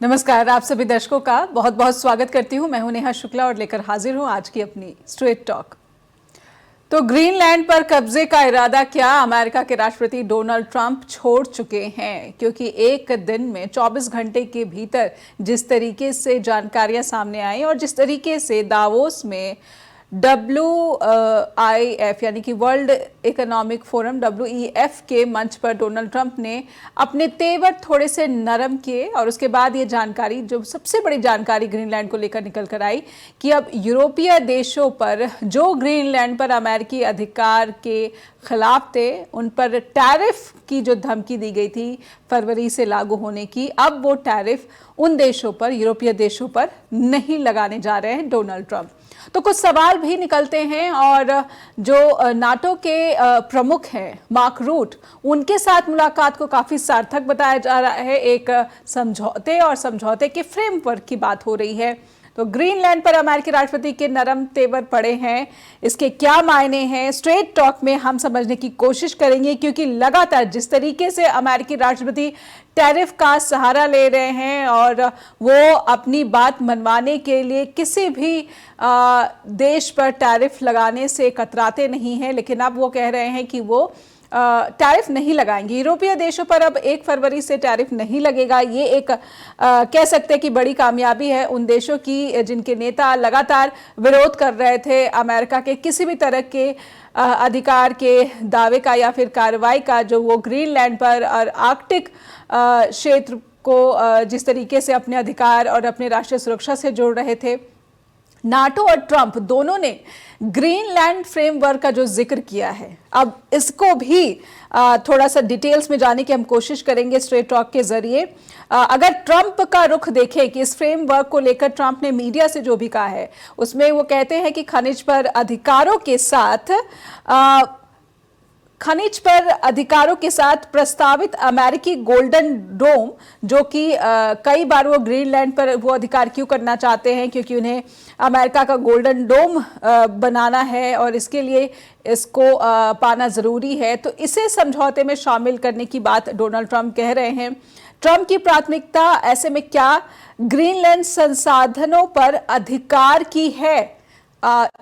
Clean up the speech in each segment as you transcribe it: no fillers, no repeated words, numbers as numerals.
नमस्कार, आप सभी दर्शकों का बहुत बहुत स्वागत करती हूं। मैं हूं नेहा शुक्ला और लेकर हाजिर हूं आज की अपनी स्ट्रेट टॉक। तो ग्रीनलैंड पर कब्जे का इरादा क्या अमेरिका के राष्ट्रपति डोनाल्ड ट्रंप छोड़ चुके हैं, क्योंकि एक दिन में 24 घंटे के भीतर जिस तरीके से जानकारियां सामने आई और जिस तरीके से दावोस में WIF यानी कि वर्ल्ड इकोनॉमिक फोरम WEF के मंच पर डोनाल्ड ट्रंप ने अपने तेवर थोड़े से नरम किए और उसके बाद ये जानकारी, जो सबसे बड़ी जानकारी ग्रीनलैंड को लेकर निकल कर आई कि अब यूरोपीय देशों पर जो ग्रीनलैंड पर अमेरिकी अधिकार के खिलाफ थे, उन पर टैरिफ की जो धमकी दी गई थी फरवरी से लागू होने की, अब वो टैरिफ उन देशों पर, यूरोपीय देशों पर नहीं लगाने जा रहे हैं डोनाल्ड ट्रंप। तो कुछ सवाल भी निकलते हैं और जो नाटो के प्रमुख हैं मार्क रूट, उनके साथ मुलाकात को काफी सार्थक बताया जा रहा है। एक समझौते और समझौते के फ्रेमवर्क की बात हो रही है। तो ग्रीनलैंड पर अमेरिकी राष्ट्रपति के नरम तेवर पड़े हैं, इसके क्या मायने हैं, स्ट्रेट टॉक में हम समझने की कोशिश करेंगे, क्योंकि लगातार जिस तरीके से अमेरिकी राष्ट्रपति टैरिफ का सहारा ले रहे हैं और वो अपनी बात मनवाने के लिए किसी भी देश पर टैरिफ लगाने से कतराते नहीं हैं, लेकिन अब वो कह रहे हैं कि वो टैरिफ नहीं लगाएंगे। यूरोपीय देशों पर अब 1 फरवरी से टैरिफ नहीं लगेगा। ये एक कह सकते हैं कि बड़ी कामयाबी है उन देशों की जिनके नेता लगातार विरोध कर रहे थे अमेरिका के किसी भी तरह के अधिकार के दावे का या फिर कार्रवाई का, जो वो ग्रीनलैंड पर और आर्कटिक क्षेत्र को जिस तरीके से अपने अधिकार और अपने राष्ट्रीय सुरक्षा से जोड़ रहे थे। नाटो और ट्रंप दोनों ने ग्रीनलैंड फ्रेमवर्क का जो जिक्र किया है, अब इसको भी थोड़ा सा डिटेल्स में जाने की हम कोशिश करेंगे स्ट्रेट टॉक के जरिए। अगर ट्रंप का रुख देखें कि इस फ्रेमवर्क को लेकर ट्रंप ने मीडिया से जो भी कहा है, उसमें वो कहते हैं कि खनिज पर अधिकारों के साथ प्रस्तावित अमेरिकी गोल्डन डोम, जो कि कई बार वो ग्रीनलैंड पर वो अधिकार क्यों करना चाहते हैं, क्योंकि उन्हें अमेरिका का गोल्डन डोम बनाना है और इसके लिए इसको पाना जरूरी है, तो इसे समझौते में शामिल करने की बात डोनाल्ड ट्रंप कह रहे हैं। ट्रंप की प्राथमिकता ऐसे में क्या ग्रीनलैंड संसाधनों पर अधिकार की है,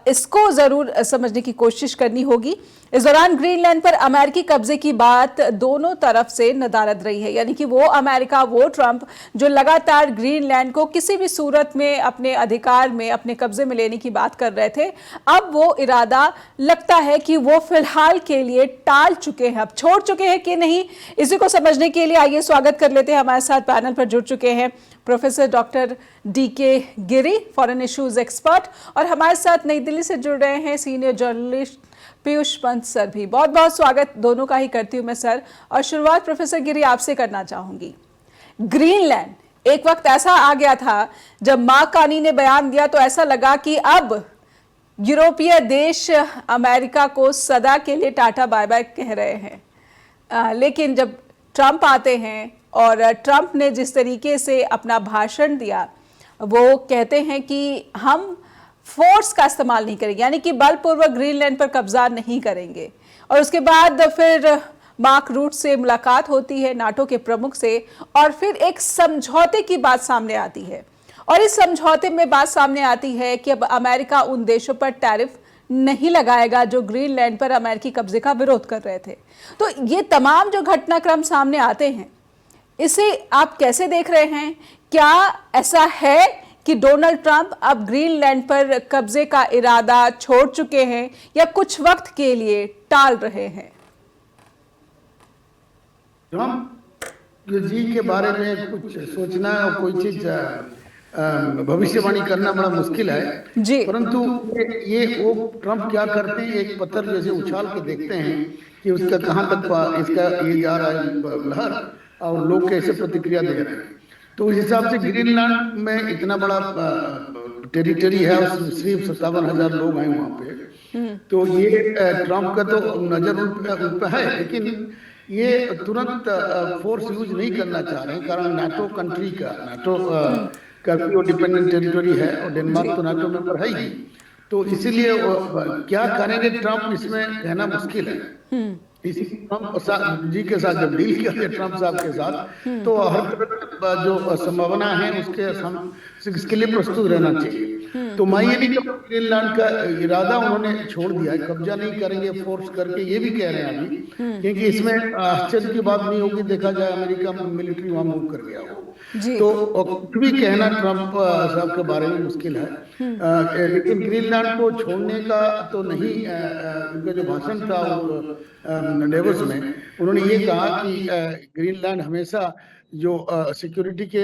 इसको जरूर समझने की कोशिश करनी होगी। इस दौरान ग्रीनलैंड पर अमेरिकी कब्जे की बात दोनों तरफ से नदारद रही है, यानी कि वो अमेरिका, वो ट्रंप जो लगातार ग्रीनलैंड को किसी भी सूरत में अपने अधिकार में, अपने कब्जे में लेने की बात कर रहे थे, अब वो इरादा लगता है कि वो फिलहाल के लिए टाल चुके हैं। अब छोड़ चुके हैं कि नहीं, इसी को समझने के लिए आइए स्वागत कर लेते हैं। हमारे साथ पैनल पर जुड़ चुके हैं प्रोफेसर डॉक्टर DK गिरी, फॉरेन इश्यूज एक्सपर्ट, और हमारे साथ नई दिल्ली से जुड़ रहे हैं senior journalist Piyush Pant sir भी। बहुत बहुत स्वागत दोनों का ही करती हूं मैं सर। और शुरुआत प्रोफेसर गिरी आपसे करना चाहूंगी। ग्रीनलैंड एक वक्त ऐसा आ गया था जब मार्क कार्नी ने बयान दिया तो ऐसा लगा कि अब यूरोपीय देश अमेरिका को सदा के लिए टाटा बाय बाय कह रहे हैं, लेकिन जब ट्रंप आते हैं और ट्रंप ने जिस तरीके से अपना भाषण दिया, वो कहते हैं कि हम फोर्स का इस्तेमाल नहीं करेंगे, यानी कि बलपूर्वक ग्रीनलैंड पर कब्जा नहीं करेंगे। और उसके बाद फिर मार्क रूट से मुलाकात होती है, नाटो के प्रमुख से, और फिर एक समझौते की बात सामने आती है। और इस समझौते में बात सामने आती है कि अब अमेरिका उन देशों पर टैरिफ नहीं लगाएगा जो ग्रीनलैंड पर अमेरिकी कब्जे का विरोध कर रहे थे। तो ये तमाम जो घटनाक्रम सामने आते हैं, इसे आप कैसे देख रहे हैं? क्या ऐसा है कि डोनाल्ड ट्रंप अब ग्रीनलैंड पर कब्जे का इरादा छोड़ चुके हैं या कुछ वक्त के लिए टाल रहे हैं? ट्रंप जी के बारे में कुछ सोचना और कोई चीज भविष्यवाणी करना बड़ा मुश्किल है जी, परंतु ये वो ट्रंप क्या करते हैं, एक पत्थर जैसे उछाल के देखते हैं कि उसका कहाँ तक इसका ये जा रहा है लहर और लोग कैसे प्रतिक्रिया दे रहे हैं। तो उस हिसाब से ग्रीनलैंड में इतना बड़ा टेरिटरी है और सिर्फ 57,000 लोग हैं वहाँ पे, तो ये ट्रंप का तो नजर उन पे है, लेकिन ये तुरंत फोर्स यूज नहीं करना चाह रहे हैं, कारण नाटो कंट्री का, नाटो का भी डिपेंडेंट टेरिटरी है और डेनमार्क तो नाटो मेंबर है ही, तो इसीलिए क्या करेंगे ट्रंप इसमें कहना मुश्किल है। इसी ट्रम्प जी के साथ जब डील किया ट्रम्प साहब के साथ, तो हर तरह जो संभावना है उसके हम इसके लिए प्रस्तुत रहना चाहिए। तो मैं ये नहीं कहूँ ग्रीनलैंड का इरादा उन्होंने छोड़ दिया है, कब्जा नहीं करेंगे फोर्स करके, ये भी कह रहे हैं अभी, क्योंकि इसमें आश्चर्य की बात नहीं होगी, देखा जाए अमेरिका में मिलिट्री वहां मूव कर गया हो तो कुछ भी कहना ट्रम्प साहब के बारे में मुश्किल है। लेकिन ग्रीनलैंड को छोड़ने का तो नहीं, उनका जो भाषण था डेवोस में उन्होंने ये कहा कि ग्रीनलैंड हमेशा जो सिक्योरिटी के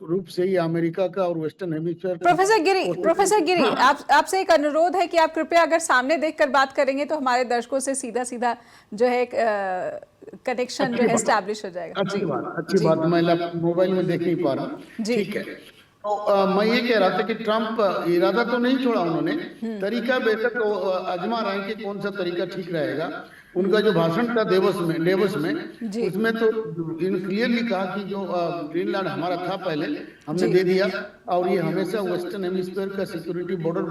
रूप से ही अमेरिका का और वेस्टर्न हेमिस्फीयर। प्रोफेसर गिरी, आपसे एक अनुरोध है कि आप कृपया अगर सामने देखकर बात करेंगे तो हमारे दर्शकों से सीधा सीधा जो है कनेक्शन जो है एस्टैब्लिश हो जाएगा। अच्छी बात मैं मोबाइल में देख नहीं पा रहा हूँ, ठीक है। तो मैं ये कह रहा था कि ट्रम्प इरादा तो नहीं छोड़ा उन्होंने, तरीका बेहतर तो आजमा रहे हैं कि कौन सा तरीका ठीक रहेगा। उनका जो भाषण था डेवोस में उसमें तो क्लियरली कहा कि जो ग्रीनलैंड हमारा था पहले हमने दे दिया, और ये हमेशा वेस्टर्न हेमिस्फीयर का सिक्योरिटी बॉर्डर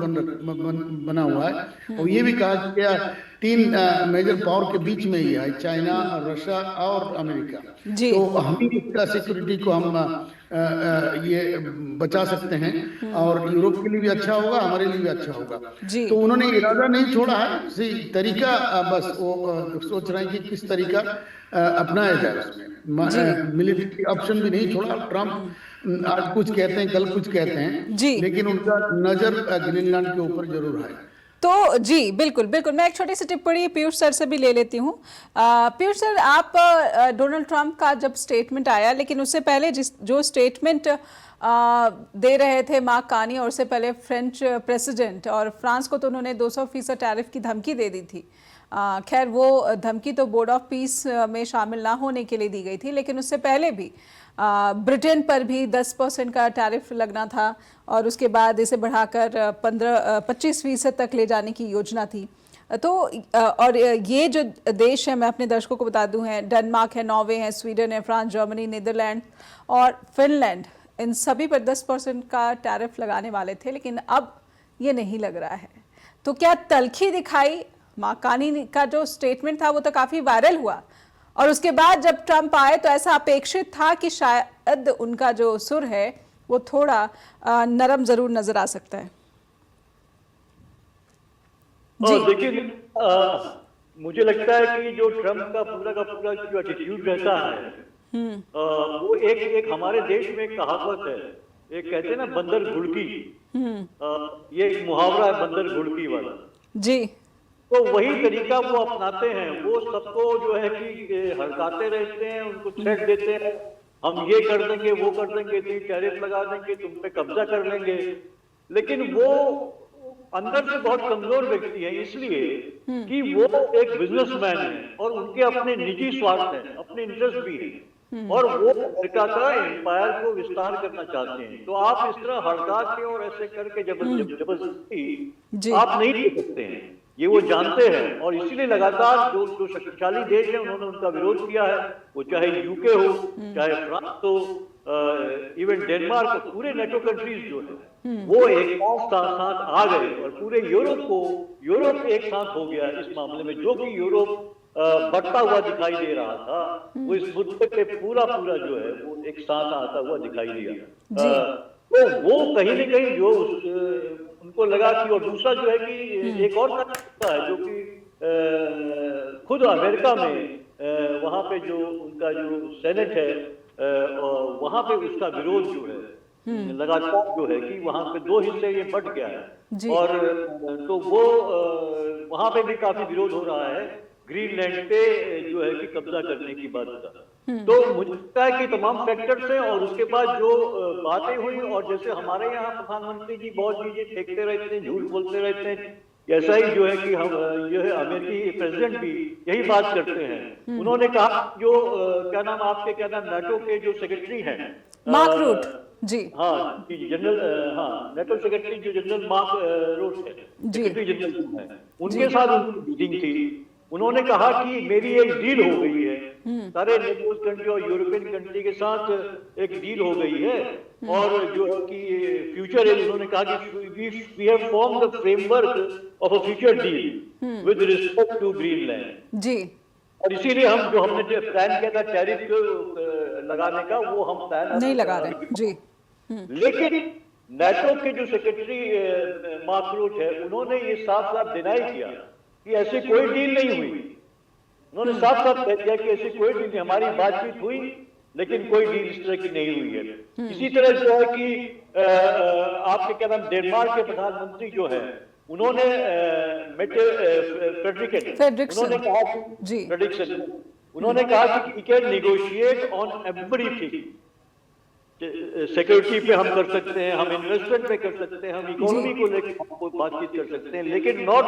बना हुआ है। और ये भी कहा कि क्या 3 मेजर पावर के बीच में ही है, चाइना, रशिया और अमेरिका, तो हम इसका सिक्योरिटी को हम ये बचा सकते हैं, और यूरोप के लिए भी अच्छा होगा, हमारे लिए भी अच्छा होगा। तो उन्होंने इरादा नहीं छोड़ा है, तरीका बस वो सोच रहे हैं कि किस तरीका अपनाया जाए उसमें। मिलिट्री ऑप्शन भी नहीं छोड़ा। ट्रम्प आज कुछ कहते हैं, कल कुछ कहते हैं, लेकिन उनका नजर ग्रीनलैंड के ऊपर जरूर है। तो जी बिल्कुल बिल्कुल, मैं एक छोटी सी टिप्पणी पीयूष सर से भी ले लेती हूँ। पीयूष सर, आप डोनाल्ड ट्रंप का जब स्टेटमेंट आया, लेकिन उससे पहले जो स्टेटमेंट दे रहे थे मार्क कार्नी, और उससे पहले फ्रेंच प्रेसिडेंट, और फ्रांस को तो उन्होंने 200% टैरिफ की धमकी दे दी थी। खैर वो धमकी तो बोर्ड ऑफ पीस में शामिल ना होने के लिए दी गई थी, लेकिन उससे पहले भी ब्रिटेन पर भी 10% का टैरिफ लगना था, और उसके बाद इसे बढ़ाकर 25% तक ले जाने की योजना थी। तो और ये जो देश है, मैं अपने दर्शकों को बता दूं, हैं डेनमार्क है, नॉर्वे है, स्वीडन है, फ्रांस, जर्मनी, नीदरलैंड और फिनलैंड, इन सभी पर 10% का टैरिफ लगाने वाले थे, लेकिन अब ये नहीं लग रहा है। तो क्या तल्खी दिखाई? मार्क कार्नी का जो स्टेटमेंट था वो तो काफ़ी वायरल हुआ, और उसके बाद जब ट्रंप आए तो ऐसा अपेक्षित था कि शायद उनका जो सुर है वो थोड़ा नरम जरूर नजर आ सकता है। देखिए, मुझे लगता है कि जो ट्रंप का पूरा जो एटीट्यूड रहता है, वो एक हमारे देश में एक कहावत है, एक कहते हैं ना बंदर घुड़की, ये एक मुहावरा है बंदर घुड़की वाला जी। तो वही तरीका वो अपनाते हैं। वो सबको जो है कि हड़काते रहते हैं, उनको थ्रेट देते हैं, हम ये कर देंगे, वो कर देंगे, टैरिफ लगा देंगे, तुम पे कब्जा कर लेंगे। लेकिन वो अंदर से बहुत कमजोर व्यक्ति है, इसलिए कि वो एक बिजनेसमैन है और उनके अपने निजी स्वार्थ हैं, अपने इंटरेस्ट भी है, और वो अमेरिका का एम्पायर को विस्तार करना चाहते हैं। तो आप इस तरह हड़का के और ऐसे करके जबरदस्ती आप नहीं दे सकते हैं, ये वो जानते हैं। और इसीलिए लगातार जो शक्तिशाली देश है उन्होंने उनका विरोध किया है, वो चाहे यूके हो, चाहे फ्रांस हो, इवन डेनमार्क, पूरे नेटो कंट्रीज जो है वो एक साथ आ गए, और पूरे यूरोप एक साथ हो गया इस मामले में। जो कि यूरोप बढ़ता हुआ दिखाई दे रहा था, वो इस मुद्दे पे पूरा जो है वो एक साथ आता हुआ दिखाई दिया। तो वो कहीं न कहीं जो उनको लगा कि, और दूसरा जो है कि एक और तरीका है जो कि खुद अमेरिका में वहाँ पे जो उनका जो सेनेट है, वहाँ पे उसका विरोध जो है लगातार जो है कि वहाँ पे 2 हिस्से ये बट गया है, और तो वो वहाँ पे भी काफी विरोध हो रहा है ग्रीनलैंड पे जो है कि कब्जा करने की बात का। तो मुझे लगता है कि तमाम फैक्टर्स हैं, और उसके बाद जो बातें हुई, और जैसे हमारे यहाँ प्रधानमंत्री जी बहुत चीजें फेंकते रहते हैं, झूठ बोलते रहते हैं, ऐसा ही जो है कि हम जो है अमेरिकी प्रेसिडेंट भी यही बात करते हैं। उन्होंने कहा जो क्या नाम नाटो के जो सेक्रेटरी हैं मार्क रूट जी, हाँ जनरल, हाँ नेटो सेक्रेटरी जो जनरल मार्क रूट है, सेक्रेटरी जनरल है, उनके साथ उनकी मीटिंग थी। उन्होंने कहा कि मेरी एक डील हो गई है, सारे नेटो कंट्री और यूरोपियन कंट्री के साथ एक डील हो गई है, और जो है कि फ्यूचर है, उन्होंने कहा कि we have formed the framework of a future deal with respect to Greenland ji. और इसीलिए हमने जो प्लान किया था टैरिफ लगाने का, वो हम प्लान नहीं लगा रहे जी। लेकिन नाटो के जो सेक्रेटरी मार्क रूट है, उन्होंने ये साफ साफ डिनाई किया कि ऐसी कोई डील नहीं हुई। उन्होंने साफ साफ कह दिया कि ऐसी कोई डील नहीं, हमारी बातचीत हुई लेकिन कोई डील इस तरह की नहीं हुई है। इसी तरह जो है कि आपके क्या नाम, डेनमार्क के प्रधानमंत्री जो है, उन्होंने उन्होंने कहा कि we can negotiate on everything. Security पे हम कर सकते हैं, हम इन्वेस्टमेंट पे कर सकते हैं, हम इकोनॉमी को लेकर हमको बातचीत कर सकते हैं, लेकिन नॉट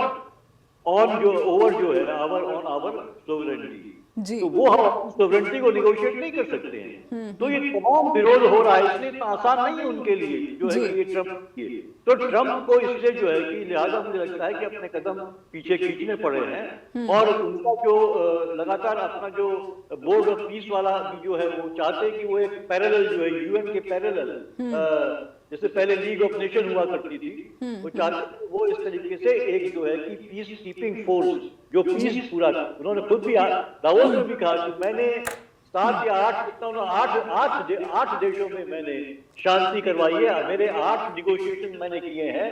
ऑन जो ओवर जो है आवर सोवरेनिटी। तो वो हम अपनी सोवरेनिटी को निगोशिएट नहीं कर सकते हैं। तो ये तमाम विरोध हो रहा है, इसलिए इतना आसान नहीं है उनके लिए जो है ये ट्रम्प के। तो ट्रम्प को इसलिए जो है कि लिहाजा मुझे लगता है कि अपने कदम पीछे खींचने पड़े हैं, और उनका जो लगातार अपना जो बोर्ड ऑफ पीस वाला जो है, वो चाहते हैं कि वो एक पैरेलल जो है यूएन के पैरेलल, जैसे पहले लीग ऑफ नेशन हुआ करती थी, वो चाहते वो इस तरीके से एक जो है कि पीस कीपिंग फोर्स जो पीस पूरा, उन्होंने खुद भी दावोस में भी कहा कि मैंने 7 या 8 देशों में मैंने शांति करवाई है, मेरे 8 नेगोशिएशन मैंने किए हैं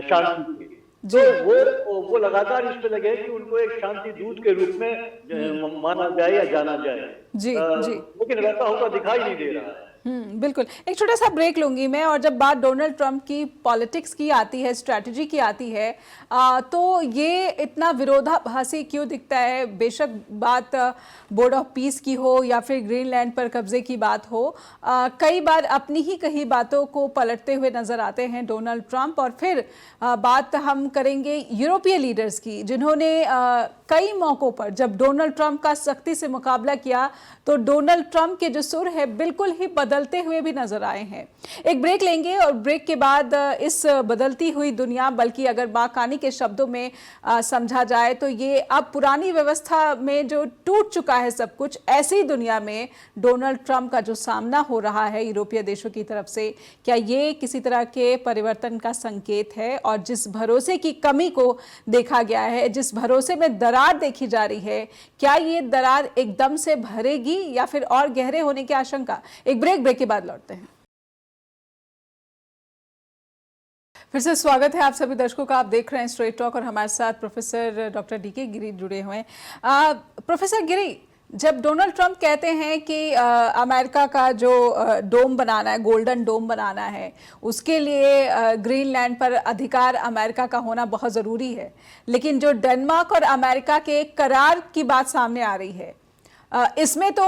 शांति के। तो वो लगातार इस पे लगे कि उनको एक शांति दूत के रूप में माना जाए या जाना जाए जी। लेकिन वैसा होता दिखाई नहीं दे रहा है। बिल्कुल। एक छोटा सा ब्रेक लूंगी मैं, और जब बात डोनाल्ड ट्रंप की पॉलिटिक्स की आती है, स्ट्रैटेजी की आती है, तो ये इतना विरोधाभासी क्यों दिखता है? बेशक बात बोर्ड ऑफ पीस की हो या फिर ग्रीनलैंड पर कब्जे की बात हो, कई बार अपनी ही कही बातों को पलटते हुए नजर आते हैं डोनाल्ड ट्रंप। और फिर बात हम करेंगे यूरोपीय लीडर्स की, जिन्होंने कई मौकों पर जब डोनाल्ड ट्रंप का सख्ती से मुकाबला किया, तो डोनाल्ड ट्रंप के जो सुर है बिल्कुल ही बदलते हुए भी नजर आए हैं। एक ब्रेक लेंगे, और ब्रेक के बाद इस बदलती हुई दुनिया, बल्कि अगर बाकानी के शब्दों में समझा जाए तो ये अब पुरानी व्यवस्था में जो टूट चुका है सब कुछ, ऐसी दुनिया में डोनाल्ड ट्रंप का जो सामना हो रहा है यूरोपीय देशों की तरफ से, क्या ये किसी तरह के परिवर्तन का संकेत है? और जिस भरोसे की कमी को देखा गया है, जिस भरोसे में दरार देखी जा रही है, क्या ये दरार एकदम से भरेगी या फिर और गहरे होने की आशंका? एक ब्रेक के बाद लौटते हैं। फिर से स्वागत है आप सभी दर्शकों का। आप देख रहे हैं स्ट्रेट टॉक, और हमारे साथ प्रोफेसर डॉक्टर डीके गिरी जुड़े हुए हैं। प्रोफेसर गिरी, जब डोनाल्ड ट्रंप कहते हैं कि अमेरिका का जो डोम बनाना है, गोल्डन डोम बनाना है, उसके लिए ग्रीनलैंड पर अधिकार अमेरिका का होना बहुत ज़रूरी है, लेकिन जो डेनमार्क और अमेरिका के करार की बात सामने आ रही है, इसमें तो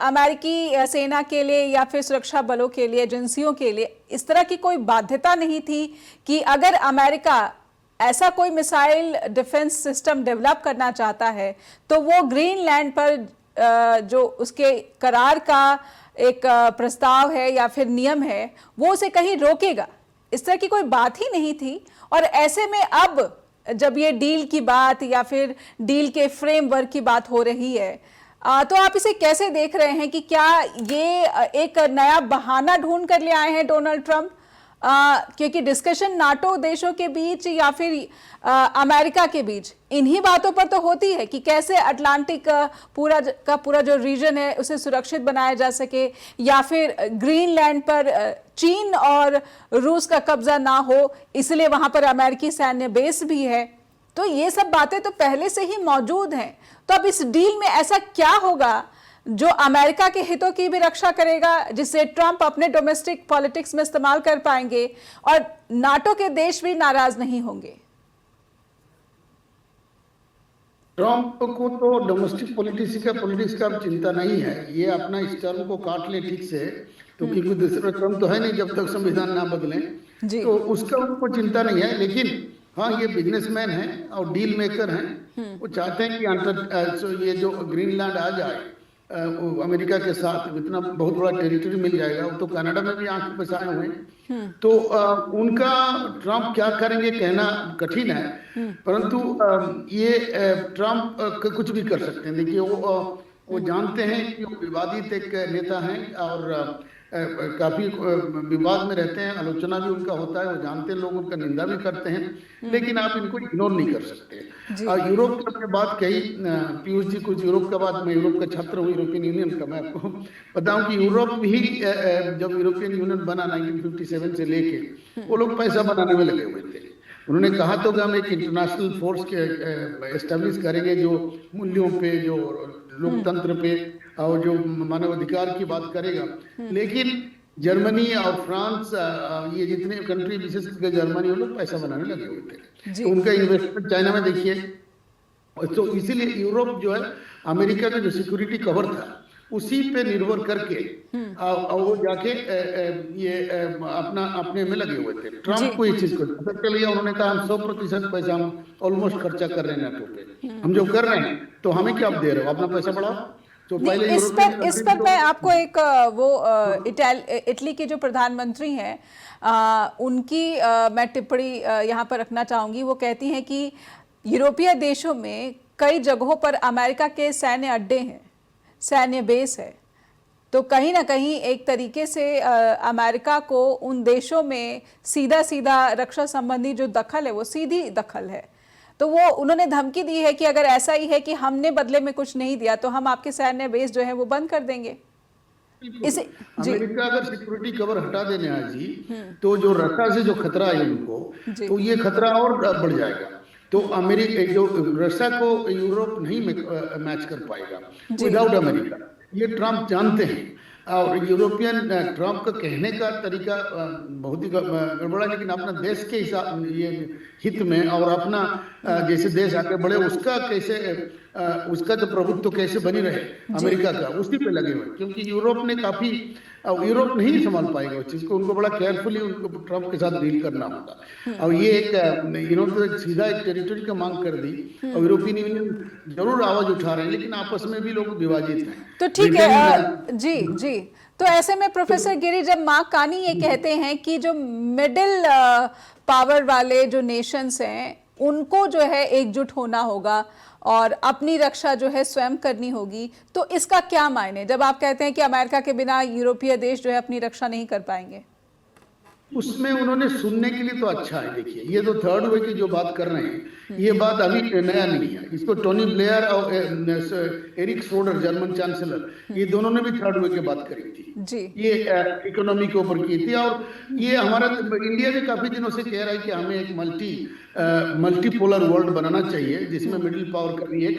अमेरिकी सेना के लिए या फिर सुरक्षा बलों के लिए, एजेंसियों के लिए इस तरह की कोई बाध्यता नहीं थी कि अगर अमेरिका ऐसा कोई मिसाइल डिफेंस सिस्टम डेवलप करना चाहता है तो वो ग्रीनलैंड पर जो उसके करार का एक प्रस्ताव है या फिर नियम है, वो उसे कहीं रोकेगा। इस तरह की कोई बात ही नहीं थी। और ऐसे में अब जब ये डील की बात या फिर डील के फ्रेमवर्क की बात हो रही है, तो आप इसे कैसे देख रहे हैं कि क्या ये एक नया बहाना ढूंढ कर ले आए हैं डोनाल्ड ट्रंप? क्योंकि डिस्कशन नाटो देशों के बीच या फिर अमेरिका के बीच इन्हीं बातों पर तो होती है कि कैसे अटलांटिक पूरा जो रीजन है उसे सुरक्षित बनाया जा सके, या फिर ग्रीनलैंड पर चीन और रूस का कब्जा ना हो, इसलिए वहां पर अमेरिकी सैन्य बेस भी है। तो ये सब बातें तो पहले से ही मौजूद हैं। तो अब इस डील में ऐसा क्या होगा जो अमेरिका के हितों की भी रक्षा करेगा, जिसे ट्रंप अपने डोमेस्टिक पॉलिटिक्स में इस्तेमाल कर पाएंगे और नाटो के देश भी नाराज नहीं होंगे? ट्रंप को तो डोमेस्टिक पॉलिटिक्स का चिंता नहीं है। ये अपना इस टर्म को काट ले ठीक से, तो क्योंकि दूसरा टर्म तो है नहीं जब तक संविधान ना बदले, तो उसका उनको चिंता नहीं है। लेकिन हाँ, ये बिजनेसमैन हैं और डील मेकर हैं। वो चाहते हैं कि ये जो ग्रीनलैंड आ जाए अमेरिका के साथ, इतना बहुत बड़ा टेरिटरी मिल जाएगा। वो तो कनाडा में भी आंख बसाए हुए हैं। तो उनका ट्रंप क्या करेंगे कहना कठिन है, परंतु ये ट्रंप कुछ भी कर सकते हैं। देखिए, वो जानते हैं कि वो विवादित एक नेता हैं और काफी विवाद में रहते हैं, आलोचना भी उनका होता है, वो जानते हैं, लोग उनका निंदा भी करते हैं, लेकिन आप इनको इग्नोर नहीं कर सकते। और यूरोप की आपने बात कही पीयूष जी, कुछ यूरोप का बात, मैं यूरोप का छात्र हूँ यूरोपियन यूनियन का, मैं आपको बताऊं कि यूरोप भी जब यूरोपियन यूनियन बना 1957 से लेके, वो लोग पैसा बनाने में लगे हुए थे। उन्होंने कहा तो कि हम एक इंटरनेशनल फोर्स के एस्टेब्लिश करेंगे जो मूल्यों पे, जो लोकतंत्र पे और जो मानवाधिकार की बात करेगा। लेकिन जर्मनी और फ्रांस, ये जितने कंट्री, विशेषकर जर्मनी, वो लोग पैसा बनाने लगे हुए थे। तो उनका इन्वेस्टमेंट चाइना में देखिए। तो इसीलिए यूरोप जो है, अमेरिका का जो सिक्योरिटी कवर था उसी पे निर्भर करके और वो जाके ये अपने में लगे हुए थे। ट्रम्प को इस चीज को पता चल गया, उन्होंने कहा हम 100% पैसा हम ऑलमोस्ट खर्चा कर रहे हैं नाटो पे, हम जो कर रहे हैं तो हमें क्या आप दे रहे हो, अपना पैसा बढ़ाओ। तो पहले इस पर मैं आपको एक इटली के जो प्रधानमंत्री हैं उनकी मैं टिप्पणी यहाँ पर रखना चाहूंगी। वो कहती हैं कि यूरोपीय देशों में कई जगहों पर अमेरिका के सैन्य अड्डे हैं, सैन्य बेस है, तो कहीं ना कहीं एक तरीके से अमेरिका को उन देशों में सीधा रक्षा संबंधी जो दखल है वो सीधी दखल है। तो वो उन्होंने धमकी दी है कि अगर ऐसा ही है कि हमने बदले में कुछ नहीं दिया तो हम आपके सैन्य बेस जो है वो बंद कर देंगे। इसे अमेरिका अगर सिक्योरिटी कवर हटा देने आज जी, तो जो रशिया से जो खतरा है उनको, तो ये खतरा और बढ़ जाएगा। तो अमेरिका जो रशिया को यूरोप नहीं मैच कर पाएगा विदाउट अमेरिका, ये ट्रम्प जानते हैं। और यूरोपियन ट्रम्प का कहने का तरीका बहुत ही गड़बड़ा, लेकिन अपना देश के हिसाब ये हित में और अपना जैसे देश आगे बढ़े उसका कैसे उसका जो प्रभुत्व कैसे बनी रहे अमेरिका का, उसी पे लगे हुए। क्योंकि यूरोप ने काफी, यूरोप नहीं संभाल पाएगा उस चीज को, उनको बड़ा केयरफुली उनको ट्रम्प के साथ डील करना होगा। और ये एक यूरोप सीधा एक टेरिटरी का मांग कर दी, और यूरोपियन यूनियन जरूर आवाज उठा रहे हैं, लेकिन आपस में भी लोग विभाजित हैं। तो ठीक है जी। तो ऐसे में प्रोफेसर गिरी, जब मार्क कार्नी ये कहते हैं कि जो मिडिल पावर वाले जो नेशंस हैं उनको जो है एकजुट होना होगा और अपनी रक्षा जो है स्वयं करनी होगी, तो इसका क्या मायने जब आप कहते हैं कि अमेरिका के बिना यूरोपीय देश जो है अपनी रक्षा नहीं कर पाएंगे? उसमें उन्होंने सुनने के लिए तो अच्छा है। देखिए, ये तो थर्ड वे की जो बात कर रहे हैं, ये बात अभी नया नहीं है। इसको टोनी ब्लेयर और एरिक श्रोडर जर्मन चांसलर, ये दोनों ने भी थर्ड वे की बात करी थी जी। ये इकोनॉमी के ऊपर की थी। और ये हमारा इंडिया भी काफी दिनों से कह रहा है कि हमें एक मल्टीपोलर वर्ल्ड बनाना चाहिए, जिसमें मिडिल पावर का भी एक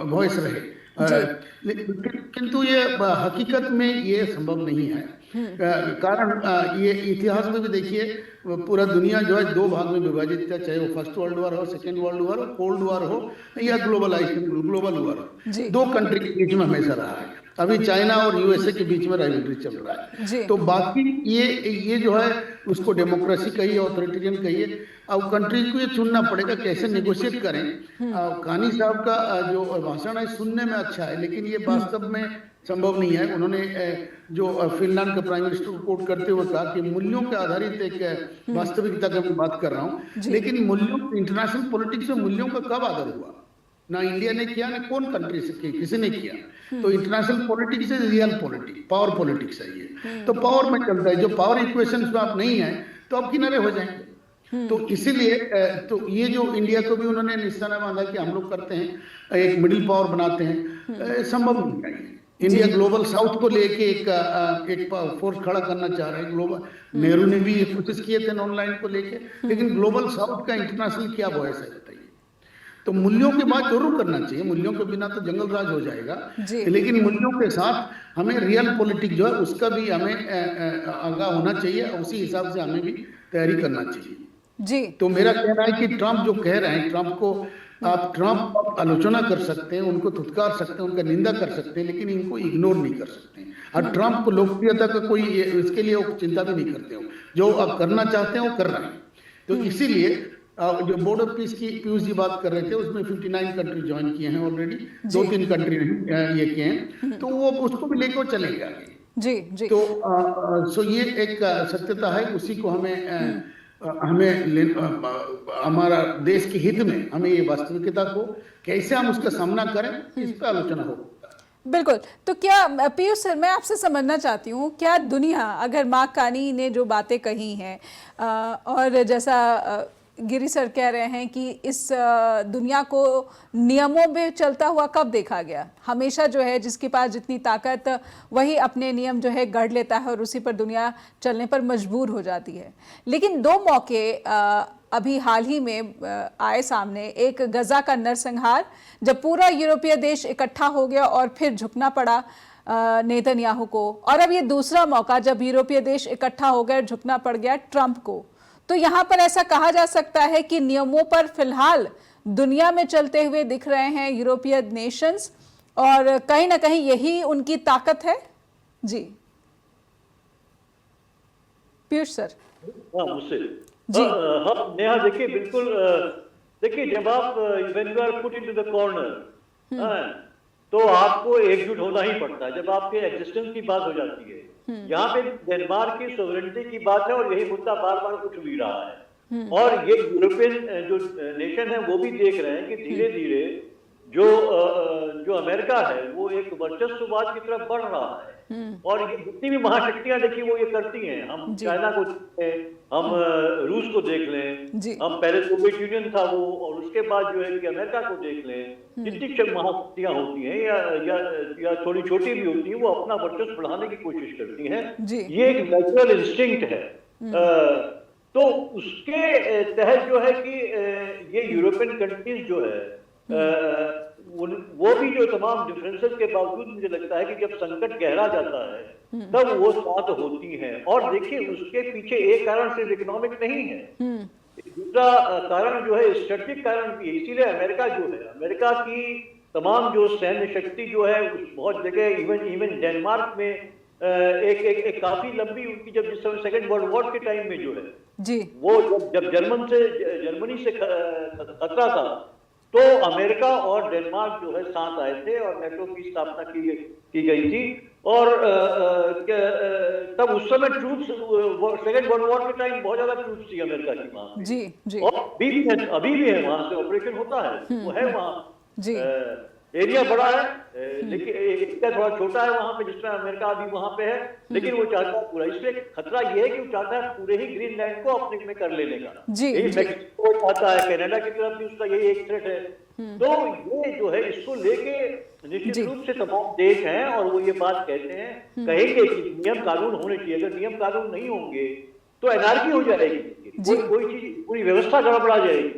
वॉइस रहे। किंतु ये हकीकत में ये संभव नहीं है। कारण ये इतिहास में भी देखिए, पूरा दुनिया जो है दो भाग में विभाजित था, चाहे वो फर्स्ट वर्ल्ड वॉर हो, सेकेंड वर्ल्ड वॉर हो, कोल्ड वॉर हो या ग्लोबल वॉर हो, दो कंट्री के बीच में हमेशा रहा है। अभी चाइना और यूएसए के बीच में राइवलरी चल रहा है। तो बाकी ये जो है उसको डेमोक्रेसी कहिए, ऑथोरिटेरियन कहिए, और कंट्री को ये चुनना पड़ेगा कैसे नेगोशिएट करें। कानी साहब का जो भाषण है सुनने में अच्छा है, लेकिन ये वास्तव में संभव नहीं है। उन्होंने जो फिनलैंड के प्राइम मिनिस्टर को कोट करते हुए कहा कि मूल्यों के आधारित एक वास्तविकता की मैं बात कर रहा हूँ, लेकिन मूल्यों, इंटरनेशनल पॉलिटिक्स में मूल्यों का कब आदर हुआ? ना इंडिया ने किया, ना कौन कंट्री से किसी ने किया। तो इंटरनेशनल पॉलिटिक्स है रियल पॉलिटिक्स, पावर पॉलिटिक्स है ये। तो पावर में चलता है, जो पावर इक्वेशन में आप नहीं है तो आप किनारे हो जाएंगे। तो इसीलिए तो ये जो इंडिया को भी उन्होंने निशाना बांधा कि हम लोग करते हैं, एक मिडिल पावर बनाते हैं, संभव नहीं है। इंडिया ग्लोबल साउथ को लेके एक फोर्स खड़ा करना चाह रहे हैं। ग्लोबल नेहरू ने भी कोशिश किए थे नॉन लाइन को लेके, लेकिन ग्लोबल साउथ का इंटरनेशनल क्या वॉइस है बताइए। तो मूल्यों की बात जरूर करना चाहिए, मूल्यों के बिना तो जंगल राज हो जाएगा, लेकिन मूल्यों के साथ हमें रियल पॉलिटिक्स जो है उसका भी हमें आगाह होना चाहिए, और उसी हिसाब से हमें भी तैयारी करना चाहिए जी। तो मेरा कहना है कि ट्रम्प जो कह रहे हैं, ट्रम्प आलोचना कर सकते हैं, उनको धुतकार सकते हैं, उनका निंदा कर सकते हैं, लेकिन इनको इग्नोर नहीं कर सकते। और ट्रम्प को लोकप्रियता का कोई इसके लिए वो चिंता भी नहीं करते हो, जो आप करना चाहते हैं वो कर रहे हैं। तो इसीलिए जो बोर्ड ऑफ पीस की पीयूष जी बात कर रहे थे, उसमें 59 कंट्री ज्वाइन किए हैं ऑलरेडी, 2-3 कंट्री ये किए हैं, तो वो उसको भी लेकर चलेंगे आगे जी। तो सो ये एक सत्यता है, उसी को हमें हमारा देश के हित में हमें ये वास्तविकता को कैसे हम उसका सामना करें, इस पर आलोचना हो। बिल्कुल। तो क्या पीयूष सर, मैं आपसे समझना चाहती हूँ, क्या दुनिया, अगर मार्क कार्नी ने जो बातें कही हैं और जैसा गिरी सर कह रहे हैं कि इस दुनिया को नियमों में चलता हुआ कब देखा गया? हमेशा जो है जिसके पास जितनी ताकत वही अपने नियम जो है गढ़ लेता है और उसी पर दुनिया चलने पर मजबूर हो जाती है। लेकिन दो मौके अभी हाल ही में आए सामने, एक गजा का नरसंहार जब पूरा यूरोपीय देश इकट्ठा हो गया और फिर झुकना पड़ा नेतन्याहू को, और अब ये दूसरा मौका जब यूरोपीय देश इकट्ठा हो गए, झुकना पड़ गया ट्रंप को। तो यहाँ पर ऐसा कहा जा सकता है कि नियमों पर फिलहाल दुनिया में चलते हुए दिख रहे हैं यूरोपीय नेशंस, और कहीं ना कहीं यही उनकी ताकत है। जी पीयूष सर। हाँ, मुझसे जी। हाँ नेहा, देखिए बिल्कुल, देखिए जब आप when you are put into the corner, तो आपको एकजुट होना ही पड़ता है जब आपके एग्जिस्टेंस की बात हो जाती है। यहाँ पे डेनमार्क की सोवरेनिटी की बात है और यही मुद्दा बार बार उठ भी रहा है, और ये यूरोपियन जो नेशन है वो भी देख रहे हैं कि धीरे धीरे जो अमेरिका है वो एक वर्चस्ववाद की तरफ बढ़ रहा है, और ये जितनी भी महाशक्तियां देखिए वो ये करती हैं। हम चाइना को देख लें, हम रूस को देख लें, हम पहले सोवियत यूनियन था वो, और उसके बाद जो है कि अमेरिका को देख लें, जितनी महाशक्तियां होती हैं या थोड़ी छोटी भी होती हैं, वो अपना वर्चस्व बढ़ाने की कोशिश करती हैं। ये एक नेचुरल इंस्टिंक्ट है। तो उसके तहत जो है कि ये यूरोपियन कंट्रीज जो है वो भी जो तमाम डिफरेंसेस के बावजूद मुझे लगता है कि जब संकट गहरा जाता है तब वो साथ होती हैं। और देखिए उसके पीछे एक कारण सिर्फ इकोनॉमिक नहीं है, दूसरा कारण जो है स्ट्रेटेजिक कारण भी है। इसीलिए अमेरिका जो है, अमेरिका की तमाम जो सैन्य शक्ति जो है बहुत जगह, इवन डेनमार्क में एक काफी लंबी उनकी, जब जिस समय सेकेंड वर्ल्ड वॉर के टाइम में जो है जी, वो जब जर्मनी से खतरा था तो अमेरिका और डेनमार्क जो है साथ आए थे और नेटो की स्थापना की गई थी। और तब उस समय ट्रूप्स, सेकेंड वर्ल्ड वॉर के टाइम बहुत ज्यादा ट्रूप्स थी अमेरिका की वहां जी, जी। और अभी भी है वहां से ऑपरेशन होता है, वो है वहां जी। एरिया बड़ा है, लेकिन एरिया थोड़ा छोटा है वहां पे, जिसमें अमेरिका अभी वहां पे है, लेकिन वो चाहता है पूरा। इसलिए खतरा ये है कि वो चाहता है पूरे ही ग्रीनलैंड को अपने में कर लेने का जी, मैक्सिको चाहता है, कनाडा की तरफ भी उसका यही एक थ्रेट है। तो ये जो है इसको लेके निश्चित रूप से तमाम देश हैं और वो ये बात कहते हैं, कहेंगे कि नियम कानून होने चाहिए। अगर नियम कानून नहीं होंगे तो एनार्की हो जाएगी, कोई चीज, पूरी व्यवस्था गड़बड़ा जाएगी।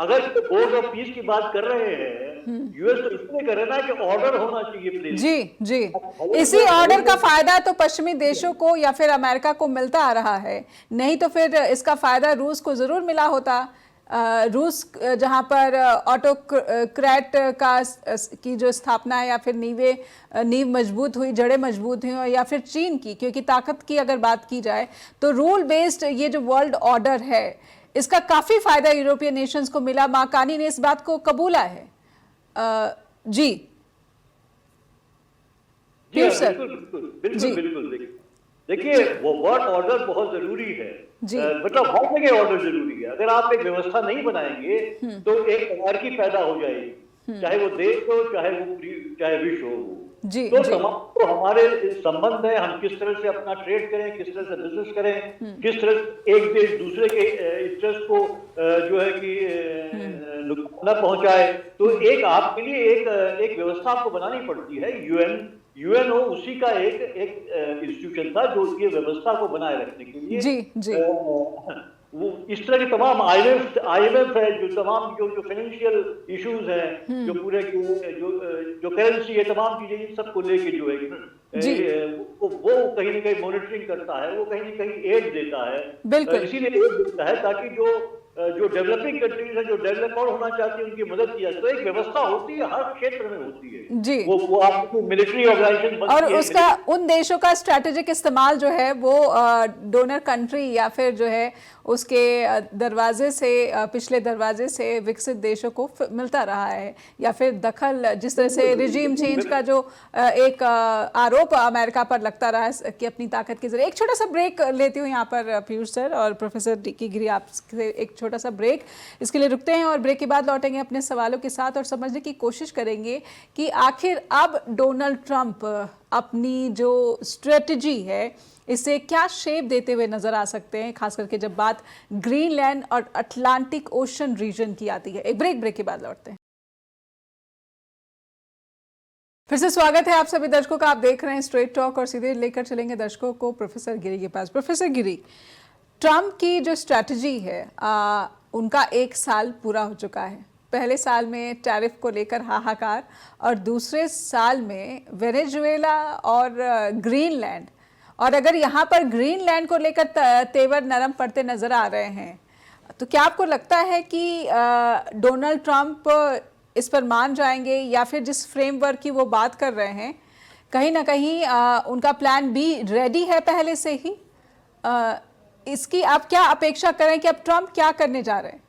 अगर बोर्ड ऑफ पीस की बात कर रहे हैं, यूएस तो इसलिए कर रहा है कि ऑर्डर होना चाहिए प्लीज। जी जी, इसी ऑर्डर का फायदा तो पश्चिमी देशों को या फिर अमेरिका को मिलता आ रहा है, नहीं तो फिर इसका फायदा रूस को जरूर मिला होता। रूस जहां पर ऑटोक्रेट की जो स्थापना है या फिर नींव मजबूत हुई, जड़ें मजबूत हुई, या फिर चीन की, क्योंकि ताकत की अगर बात की जाए तो रूल बेस्ड ये जो वर्ल्ड ऑर्डर है इसका काफी फायदा यूरोपियन नेशंस को मिला। माकानी ने इस बात को कबूला है। जी सर। बिल्कुल। देखिए वो वर्ल्ड ऑर्डर बहुत जरूरी है, मतलब हर जगह ऑर्डर जरूरी है। अगर आप एक व्यवस्था नहीं बनाएंगे तो एक एनार्की पैदा हो जाएगी, चाहे वो देश हो, चाहे विश्व हो। तो तमाम तो हमारे संबंध है, हम किस तरह से अपना ट्रेड करें, किस तरह से बिजनेस करें, किस तरह से एक देश दूसरे के इंटरेस्ट को जो है कि नुकसान न पहुंचाए। तो एक आपके लिए एक व्यवस्था आपको बनानी पड़ती है। यूएनओ उसी का एक इंस्टीट्यूशन था जो ये व्यवस्था को बनाए रखने के लिए जी। वो इस तरह के तमाम IMF है, जो तमाम जो फाइनेंशियल इश्यूज हैं, जो पूरे जो करेंसी है, तमाम चीजें, इन सबको लेके जो है वो कहीं ना कहीं मॉनिटरिंग करता है, वो कहीं ना कहीं एड देता है। इसीलिए एड देता है ताकि जो डेवलपिंग कंट्रीज है, जो डेवलप और होना चाहती है, उनकी मदद की जाए। तो एक व्यवस्था होती है, हर क्षेत्र में होती है जी। वो आपको मिलिट्री ऑर्गेनाइजेशन और उसका उन देशों का स्ट्रेटेजिक इस्तेमाल जो है वो डोनर कंट्री या फिर जो है उसके दरवाजे से, पिछले दरवाजे से विकसित देशों को मिलता रहा है, या फिर दखल, जिस तरह से रिजीम चेंज का जो एक आरोप अमेरिका पर लगता रहा है कि अपनी ताकत के जरिए। एक छोटा सा ब्रेक लेती हूँ यहाँ पर पीयूष सर और प्रोफेसर डी.के. गिरी, आपसे एक छोटा सा ब्रेक, इसके लिए रुकते हैं और ब्रेक के बाद लौटेंगे अपने सवालों के साथ और समझने की कोशिश करेंगे कि आखिर अब डोनाल्ड ट्रंप अपनी जो स्ट्रेटजी है इसे क्या शेप देते हुए नजर आ सकते हैं, खास करके जब बात ग्रीनलैंड और अटलांटिक ओशन रीजन की आती है। एक ब्रेक के बाद लौटते हैं। फिर से स्वागत है आप सभी दर्शकों का। आप देख रहे हैं स्ट्रेट टॉक और सीधे लेकर चलेंगे दर्शकों को प्रोफेसर गिरी के पास। प्रोफेसर गिरी, ट्रंप की जो स्ट्रैटेजी है उनका 1 साल पूरा हो चुका है। पहले साल में टैरिफ को लेकर हाहाकार और दूसरे साल में वेनेजुएला और ग्रीनलैंड, और अगर यहाँ पर ग्रीनलैंड को लेकर तेवर नरम पड़ते नजर आ रहे हैं, तो क्या आपको लगता है कि डोनाल्ड ट्रंप इस पर मान जाएंगे या फिर जिस फ्रेमवर्क की वो बात कर रहे हैं कहीं ना कहीं उनका प्लान बी रेडी है पहले से ही? इसकी आप क्या अपेक्षा करें कि अब ट्रंप क्या करने जा रहे हैं?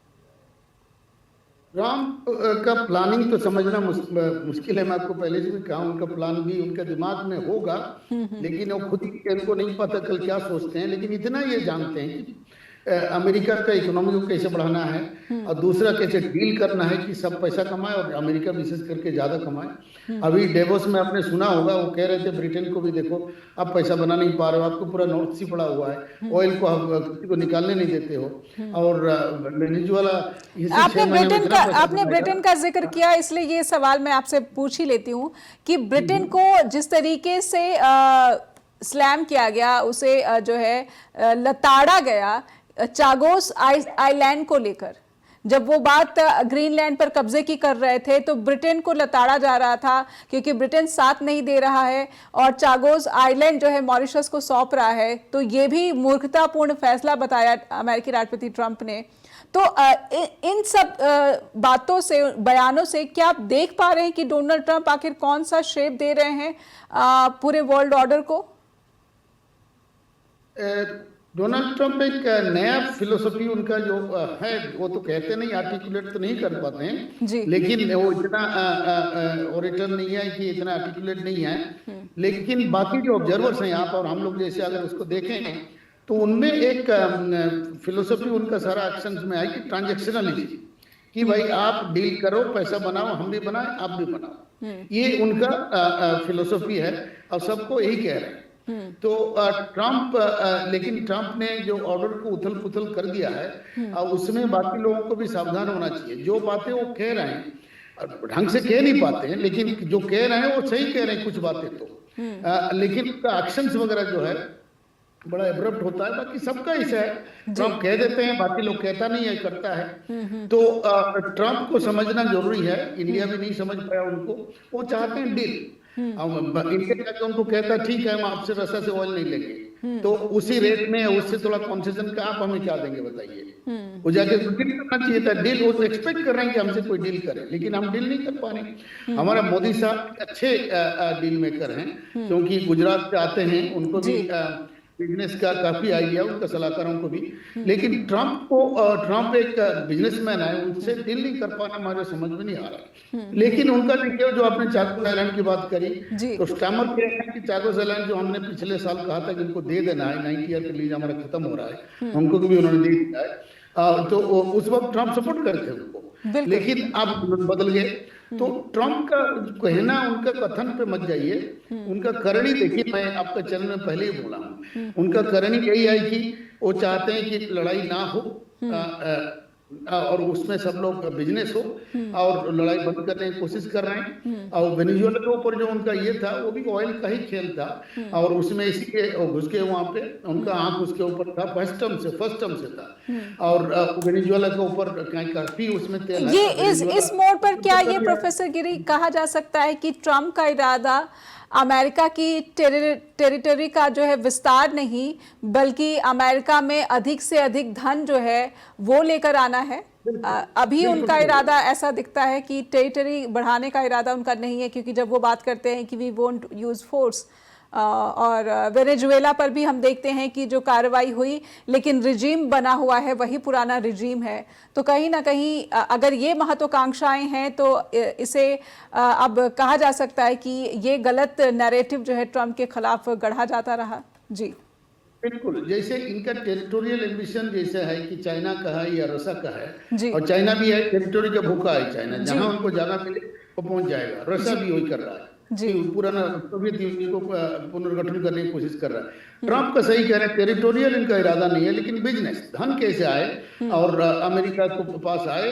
ट्रंप का प्लानिंग तो समझना मुश्किल है। मैं आपको पहले से भी कहा, उनका प्लान भी उनके दिमाग में होगा, लेकिन वो खुद उनको नहीं पता कल क्या सोचते हैं। लेकिन इतना ये जानते हैं कि अमेरिका का इकोनॉमी को कैसे बढ़ाना है और दूसरा कैसे डील करना है कि सब पैसा कमाए और अमेरिका विशेष करके ज्यादा कमाए। अभी डेवोस में आपने सुना होगा, वो कह रहे थे ब्रिटेन को भी देखो आप पैसा बना नहीं पा रहे हो, आपको पूरा नॉर्थ सी पड़ा हुआ है, ऑयल को आप किसी को निकालने नहीं देते हो। और वेनेजुएला आपने ब्रिटेन का जिक्र किया, इसलिए ये सवाल मैं आपसे पूछ ही लेती हूँ कि ब्रिटेन को जिस तरीके से स्लैम किया गया, उसे जो है लताड़ा गया चागोस आइलैंड को लेकर, जब वो बात ग्रीनलैंड पर कब्जे की कर रहे थे तो ब्रिटेन को लताड़ा जा रहा था क्योंकि ब्रिटेन साथ नहीं दे रहा है और चागोस आइलैंड जो है मॉरिशस को सौंप रहा है। तो ये भी मूर्खतापूर्ण फैसला बताया अमेरिकी राष्ट्रपति ट्रंप ने। तो इन सब बातों से, बयानों से क्या आप देख पा रहे हैं कि डोनाल्ड ट्रंप आखिर कौन सा शेप दे रहे हैं पूरे वर्ल्ड ऑर्डर को? डोनाल्ड ट्रंप एक नया फिलोसफी उनका जो है, वो तो कहते नहीं, आर्टिकुलेट तो नहीं कर पाते हैं, लेकिन वो इतना ओरेटर नहीं है कि इतना आर्टिकुलेट नहीं है। लेकिन बाकी जो ऑब्जर्वर्स हैं आप और हम लोग जैसे अगर उसको देखें तो उनमें एक फिलोसफी उनका सारा एक्शन में है कि ट्रांजेक्शनलिटी, कि भाई आप डील करो, पैसा बनाओ, हम भी बनाए आप भी बनाओ। ये उनका फिलोसफी है और सबको यही कह रहे हैं। तो ट्रंप, लेकिन ट्रंप ने जो ऑर्डर को उथल पुथल कर दिया है और उसमें बाकी लोगों को भी सावधान होना चाहिए। जो बातें वो कह रहे हैं ढंग से कह नहीं पाते हैं, लेकिन जो कह रहे हैं वो सही कह रहे हैं कुछ बातें तो, लेकिन उनका एक्शंस वगैरह जो है बड़ा एब्रप्ट होता है। बाकी सबका ऐसा है, ट्रंप कह देते हैं, बाकी लोग कहता नहीं है, करता है। तो ट्रंप को समझना जरूरी है, इंडिया भी नहीं समझ पाया उनको। वो चाहते हैं डील, इंडिया जाके उनको कहता ठीक है हम आपसे रस्सा से ऑयल नहीं लेंगे, तो उसी रेट में उससे थोड़ा कंसेशन का आप हमें क्या देंगे बताइए। वो जाके डील करना चाहिए था। डील वो एक्सपेक्ट कर रहे हैं कि हमसे कोई डील करे, लेकिन हम डील नहीं कर पा रहे। हमारा मोदी साहब अच्छे डील मेकर हैं, क्योंकि गुजरात से आते हैं, उनको भी बिजनेस का काफी आइडिया, उनका सलाहकारों को भी। लेकिन ट्रंप एक बिजनेसमैन है, उनसे डील नहीं कर पाना हमारे समझ में नहीं आ रहा। लेकिन उनका देखिए, जो आपने चागोस आइलैंड की बात करी, तो स्टैमर कह रहे हैं कि चागोस आइलैंड जो हमने पिछले साल कहा था कि इनको दे देना है, 90 ईयर के लीज हमारा खत्म हो रहा है, उनको भी उन्होंने दे दिया है। तो उस वक्त ट्रंप सपोर्ट करते उनको, लेकिन अब बदल गए। तो ट्रंप का कहना, उनका कथन पे मत जाइए, उनका करनी देखिए। मैं आपका चैनल में पहले ही बोला हूँ, उनका करनी यही है कि वो चाहते हैं कि लड़ाई ना हो और उसमें सब लोग बिजनेस हो, और लड़ाई बंद करने की कोशिश कर रहे हैं। और वेनेजुएला के ऊपर जो उनका ये था, वो भी ऑयल का ही खेल था, और उसमें इसलिए घुस के वहां पे उनका आंख उसके ऊपर था, फर्स्ट टर्म से था। और वेनेजुएला के ऊपर काफी उसमें तेल ये इस मोड़ पर क्या ये प्रोफेसर गिरी कहा जा सकता है कि ट्रंप का इरादा अमेरिका की टेरिटरी का जो है विस्तार नहीं, बल्कि अमेरिका में अधिक से अधिक धन जो है वो लेकर आना है? अभी उनका इरादा ऐसा दिखता है कि टेरिटरी बढ़ाने का इरादा उनका नहीं है, क्योंकि जब वो बात करते हैं कि वी वोंट यूज फोर्स, और वेनेजुएला पर भी हम देखते हैं कि जो कार्रवाई हुई, लेकिन रिजीम बना हुआ है वही पुराना रिजीम है। तो कहीं ना कहीं अगर ये महत्वाकांक्षाएं हैं तो इसे अब कहा जा सकता है कि ये गलत नैरेटिव जो है ट्रंप के खिलाफ गढ़ा जाता रहा। जी बिल्कुल, जैसे इनका टेरिटोरियल एम्बिशन जैसा है कि चाइना का है या रसिया का है, जी और चाइना भी है, टेरिटोरी का भूखा है चाइना, जी जहां उनको जाना मिले वो पहुंच जाएगा। रसिया जी भी वही कर रहा है जी कि पुराना सोवियत यूनियन को पुनर्गठन करने की कोशिश कर रहा है। ट्रंप का सही कह रहे हैं, टेरिटोरियल इनका इरादा नहीं है, लेकिन बिजनेस धन कैसे आए और अमेरिका को पास आए,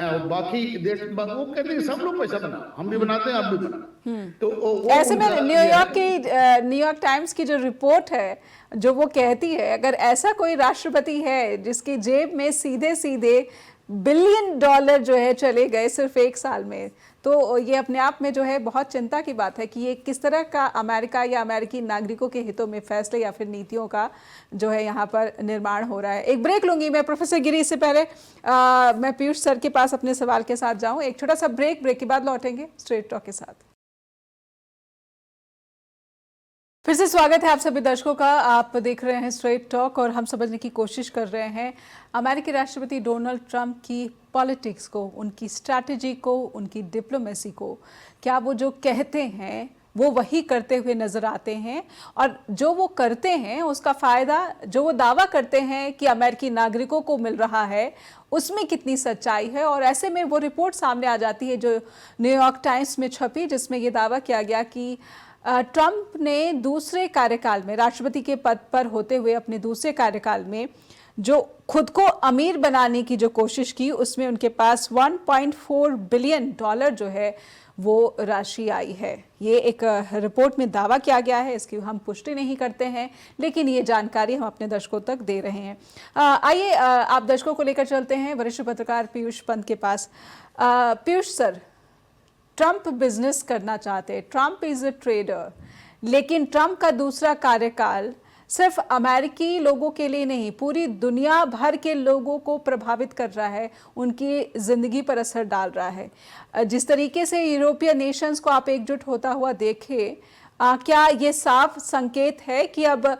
और बाकी देश वो कहते हैं सब लोग पैसा बनाओ, हम भी बनाते हैं, आप भी बनाओ। तो वो ऐसे में उनका ये न्यूयॉर्क है। की न्यूयॉर्क टाइम्स की जो रिपोर्ट है, जो वो कहती है, अगर ऐसा कोई राष्ट्रपति है जिसकी जेब में सीधे सीधे बिलियन डॉलर जो है चले गए सिर्फ 1 साल में, तो ये अपने आप में जो है बहुत चिंता की बात है कि ये किस तरह का अमेरिका या अमेरिकी नागरिकों के हितों में फैसले या फिर नीतियों का जो है यहाँ पर निर्माण हो रहा है। एक ब्रेक लूंगी मैं प्रोफेसर गिरी, इससे पहले मैं पीयूष सर के पास अपने सवाल के साथ जाऊँ। एक छोटा सा ब्रेक के बाद लौटेंगे स्ट्रेट टॉक के साथ। फिर से स्वागत है आप सभी दर्शकों का। आप देख रहे हैं स्ट्रेट टॉक और हम समझने की कोशिश कर रहे हैं अमेरिकी राष्ट्रपति डोनाल्ड ट्रंप की पॉलिटिक्स को, उनकी स्ट्रैटेजी को, उनकी डिप्लोमेसी को। क्या वो जो कहते हैं वो वही करते हुए नजर आते हैं, और जो वो करते हैं उसका फ़ायदा जो वो दावा करते हैं कि अमेरिकी नागरिकों को मिल रहा है उसमें कितनी सच्चाई है। और ऐसे में वो रिपोर्ट सामने आ जाती है जो न्यूयॉर्क टाइम्स में छपी, जिसमें ये दावा किया गया कि ट्रंप ने दूसरे कार्यकाल में, राष्ट्रपति के पद पर होते हुए अपने दूसरे कार्यकाल में, जो खुद को अमीर बनाने की जो कोशिश की, उसमें उनके पास 1.4 बिलियन डॉलर जो है वो राशि आई है। ये एक रिपोर्ट में दावा किया गया है, इसकी हम पुष्टि नहीं करते हैं, लेकिन ये जानकारी हम अपने दर्शकों तक दे रहे हैं। आइए आप दर्शकों को लेकर चलते हैं वरिष्ठ पत्रकार पीयूष पंत के पास। पीयूष सर, ट्रंप बिजनेस करना चाहते हैं, ट्रंप इज अ ट्रेडर, लेकिन ट्रंप का दूसरा कार्यकाल सिर्फ अमेरिकी लोगों के लिए नहीं, पूरी दुनिया भर के लोगों को प्रभावित कर रहा है, उनकी ज़िंदगी पर असर डाल रहा है। जिस तरीके से यूरोपियन नेशंस को आप एकजुट होता हुआ देखें, क्या ये साफ संकेत है कि अब